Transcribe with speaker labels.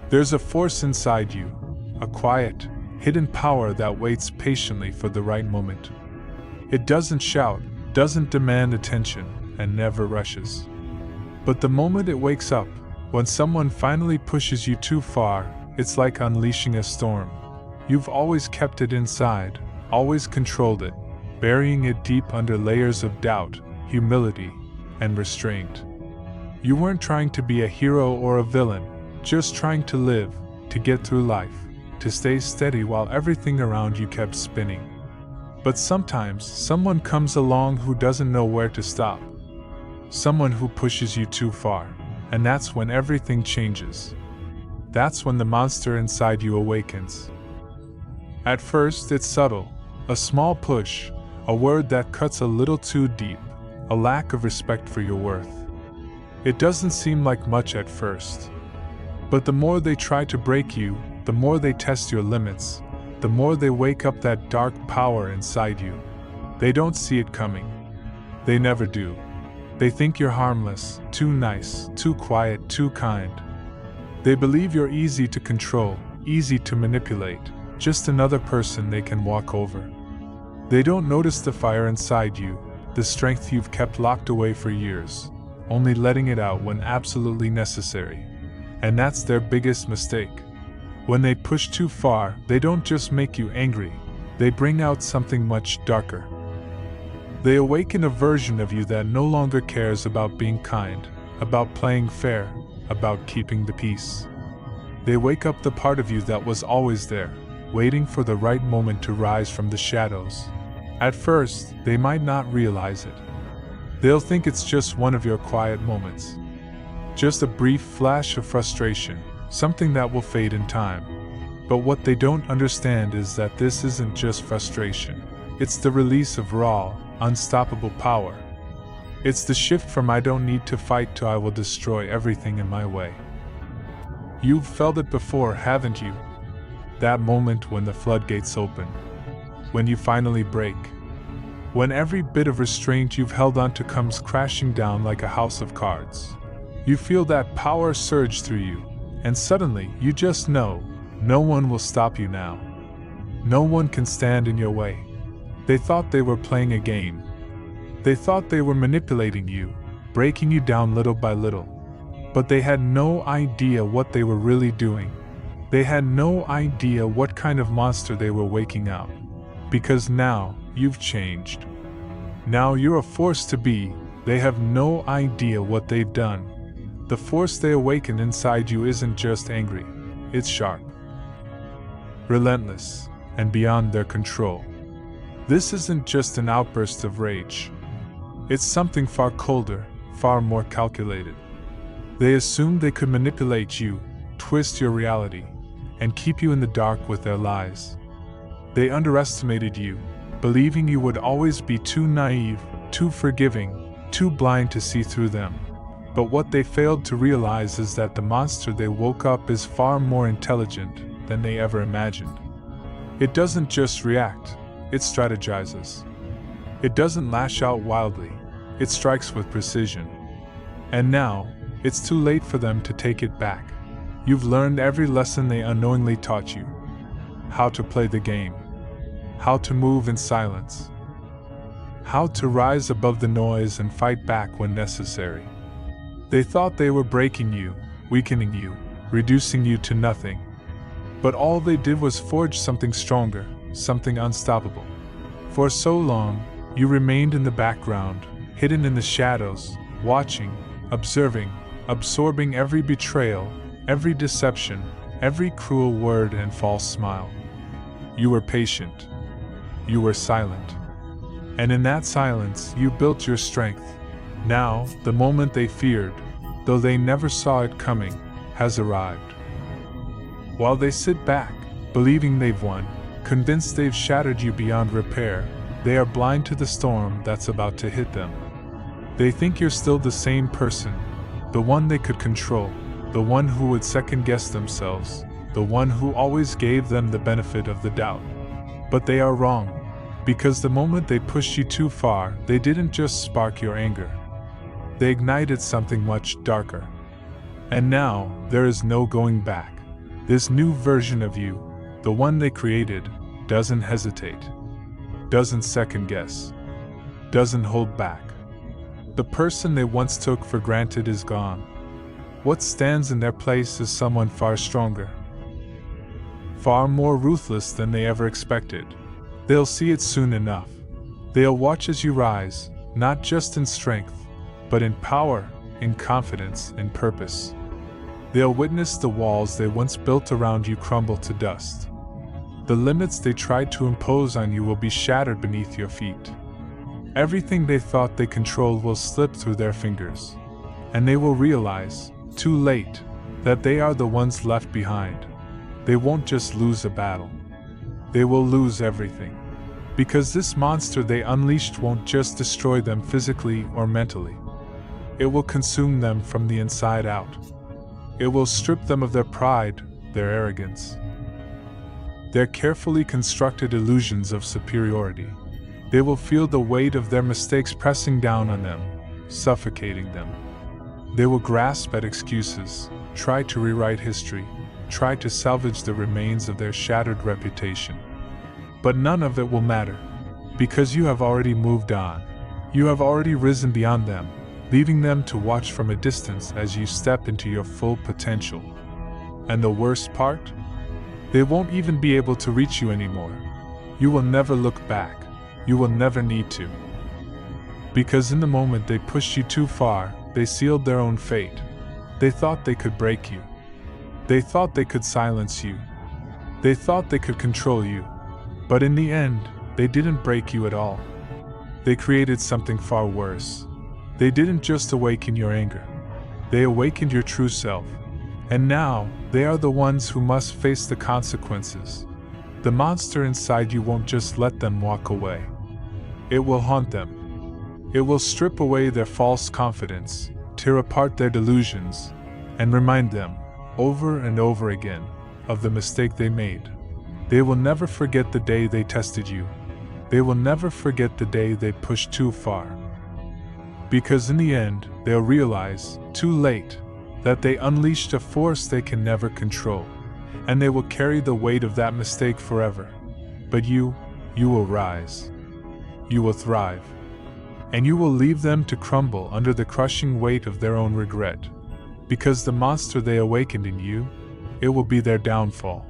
Speaker 1: There's a force inside you, a quiet, hidden power that waits patiently for the right moment. It doesn't shout, doesn't demand attention, and never rushes. But the moment it wakes up, when someone finally pushes you too far, it's like unleashing a storm. You've always kept it inside, always controlled it, burying it deep under layers of doubt, humility, and restraint. You weren't trying to be a hero or a villain, just trying to live, to get through life, to stay steady while everything around you kept spinning. But sometimes, someone comes along who doesn't know where to stop. Someone who pushes you too far, and that's when everything changes. That's when the monster inside you awakens. At first, it's subtle, a small push, a word that cuts a little too deep, a lack of respect for your worth. It doesn't seem like much at first. But the more they try to break you, the more they test your limits, the more they wake up that dark power inside you. They don't see it coming. They never do. They think you're harmless, too nice, too quiet, too kind. They believe you're easy to control, easy to manipulate, just another person they can walk over. They don't notice the fire inside you, the strength you've kept locked away for years, only letting it out when absolutely necessary. And that's their biggest mistake. When they push too far, they don't just make you angry, they bring out something much darker. They awaken a version of you that no longer cares about being kind, about playing fair, about keeping the peace. They wake up the part of you that was always there, waiting for the right moment to rise from the shadows. At first, they might not realize it. They'll think it's just one of your quiet moments. Just a brief flash of frustration, something that will fade in time. But what they don't understand is that this isn't just frustration. It's the release of raw, unstoppable power. It's the shift from I don't need to fight to I will destroy everything in my way. You've felt it before, haven't you? That moment when the floodgates open. When you finally break. When every bit of restraint you've held onto comes crashing down like a house of cards. You feel that power surge through you, and suddenly you just know, no one will stop you now. No one can stand in your way. They thought they were playing a game. They thought they were manipulating you, breaking you down little by little. But they had no idea what they were really doing. They had no idea what kind of monster they were waking up. Because now, you've changed. Now you're a force to be. They have no idea what they've done. The force they awaken inside you isn't just angry, it's sharp, relentless, and beyond their control. This isn't just an outburst of rage. It's something far colder, far more calculated. They assumed they could manipulate you, twist your reality, and keep you in the dark with their lies. They underestimated you, believing you would always be too naive, too forgiving, too blind to see through them. But what they failed to realize is that the monster they woke up is far more intelligent than they ever imagined. It doesn't just react, it strategizes. It doesn't lash out wildly, it strikes with precision. And now, it's too late for them to take it back. You've learned every lesson they unknowingly taught you. How to play the game. How to move in silence. How to rise above the noise and fight back when necessary. They thought they were breaking you, weakening you, reducing you to nothing. But all they did was forge something stronger, something unstoppable. For so long, you remained in the background, hidden in the shadows, watching, observing, absorbing every betrayal, every deception, every cruel word and false smile. You were patient. You were silent. And in that silence, you built your strength. Now, the moment they feared, though they never saw it coming, has arrived. While they sit back, believing they've won, convinced they've shattered you beyond repair, they are blind to the storm that's about to hit them. They think you're still the same person, the one they could control, the one who would second-guess themselves, the one who always gave them the benefit of the doubt. But they are wrong, because the moment they pushed you too far, they didn't just spark your anger. They ignited something much darker. And now, there is no going back. This new version of you, the one they created, doesn't hesitate, doesn't second guess, doesn't hold back. The person they once took for granted is gone. What stands in their place is someone far stronger, far more ruthless than they ever expected. They'll see it soon enough. They'll watch as you rise, not just in strength, but in power, in confidence, in purpose. They'll witness the walls they once built around you crumble to dust. The limits they tried to impose on you will be shattered beneath your feet. Everything they thought they controlled will slip through their fingers, and they will realize, too late, that they are the ones left behind. They won't just lose a battle. They will lose everything. Because this monster they unleashed won't just destroy them physically or mentally. It will consume them from the inside out. It will strip them of their pride, their arrogance, their carefully constructed illusions of superiority. They will feel the weight of their mistakes pressing down on them, suffocating them. They will grasp at excuses, try to rewrite history, try to salvage the remains of their shattered reputation. But none of it will matter, because you have already moved on. You have already risen beyond them, leaving them to watch from a distance as you step into your full potential. And the worst part? They won't even be able to reach you anymore. You will never look back. You will never need to. Because in the moment they pushed you too far, they sealed their own fate. They thought they could break you. They thought they could silence you. They thought they could control you. But in the end, they didn't break you at all. They created something far worse. They didn't just awaken your anger. They awakened your true self. And now, they are the ones who must face the consequences. The monster inside you won't just let them walk away. It will haunt them. It will strip away their false confidence, tear apart their delusions, and remind them, over and over again, of the mistake they made. They will never forget the day they tested you. They will never forget the day they pushed too far. Because in the end, they'll realize, too late, that they unleashed a force they can never control, and they will carry the weight of that mistake forever. But you will rise. You will thrive. And you will leave them to crumble under the crushing weight of their own regret. Because the monster they awakened in you, it will be their downfall.